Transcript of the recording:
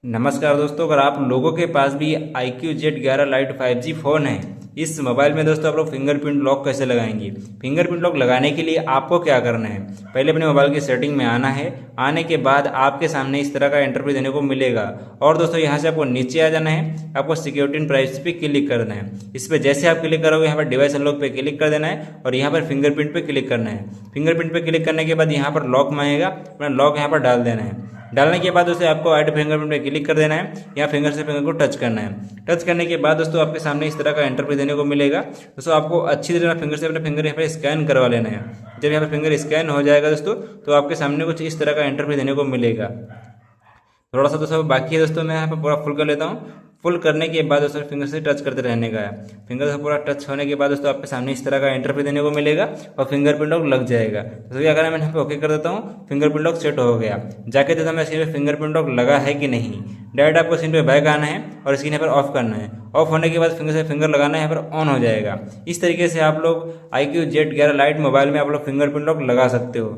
नमस्कार दोस्तों, अगर आप लोगों के पास भी iQOO Z11 Lite 5G phone है, इस मोबाइल में दोस्तों आप लोग फिंगरप्रिंट लॉक कैसे लगाएंगे। फिंगरप्रिंट लॉक लगाने के लिए आपको क्या करना है, पहले अपने मोबाइल की सेटिंग में आना है। आने के बाद आपके सामने इस तरह का इंटरफेस देने को मिलेगा और दोस्तों यहाँ से आपको नीचे आ जाना है। आपको सिक्योरिटी एंड प्राइवेसी पे क्लिक करना है। इस पर जैसे आप क्लिक करोगे यहाँ पर डिवाइस अनलॉक पे क्लिक कर देना है और यहाँ पर फिंगरप्रिंट पे क्लिक करना है। फिंगरप्रिंट पे क्लिक करने के बाद यहाँ पर लॉक मांगेगा, अपना लॉक यहाँ पर डाल देना है। डालने के बाद दोस्तों आपको ऐड फिंगरप्रिंट पे क्लिक कर देना है या फिंगर से फिंगर को टच करना है। टच करने के बाद दोस्तों आपके सामने इस तरह का इंटरफेस देने को मिलेगा। दोस्तों आपको अच्छी तरह फिंगर से अपने फिंगर यहाँ पे स्कैन करवा लेना है। जब यहाँ पे फिंगर स्कैन हो जाएगा दोस्तों तो आपके सामने कुछ इस तरह का इंटरफेस देने को मिलेगा। थोड़ा सा दोस्तों बाकी है दोस्तों, मैं यहाँ पर पूरा फुल कर लेता हूँ। फुल करने के बाद दोस्तों फिंगर से टच करते रहने का है। फिंगर से पूरा टच होने के बाद दोस्तों आपके सामने इस तरह का इंटरफेस देने को मिलेगा और फिंगरप्रिंट लॉक लग जाएगा। तो क्या करना है, मैं यहाँ पे ओके कर देता हूँ। फिंगरप्रिंट लॉक सेट हो गया। जाके देखता मैं स्क्रीन पे फिंगरप्रिंट लॉक लगा है कि नहीं। डायरेक्ट आपको स्क्रीन पे बैक आना है और स्क्रीन यहाँ पर ऑफ करना है। ऑफ होने के बाद फिंगर से फिंगर लगाना है, यहाँ पर ऑन हो जाएगा। इस तरीके से आप लोग iQOO Z11 Lite मोबाइल में आप लोग फिंगरप्रिंट लॉक लगा सकते हो।